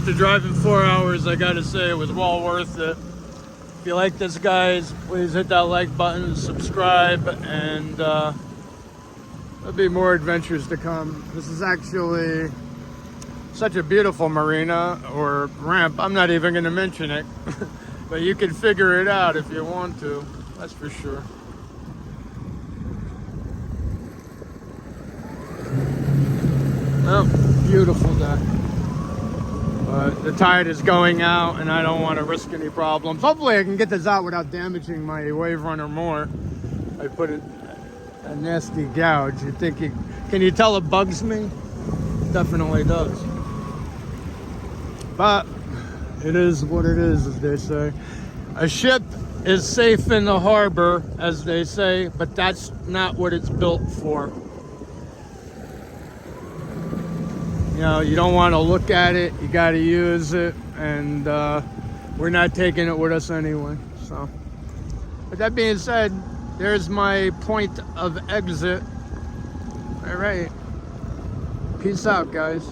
After driving 4 hours, I gotta say it was well worth it. If you like this, guys, please hit that like button, subscribe, and there'll be more adventures to come. This is actually such a beautiful marina or ramp. I'm not even gonna mention it, but you can figure it out if you want to, that's for sure. Well, beautiful day. But the tide is going out and I don't want to risk any problems. Hopefully I can get this out without damaging my wave runner more. I put a nasty gouge. You think can you tell it bugs me? It definitely does. But it is what it is, as they say. A ship is safe in the harbor, as they say, but that's not what it's built for. You know, you don't want to look at it, you got to use it, and we're not taking it with us anyway. So, with that being said, there's my point of exit. All right, peace out, guys.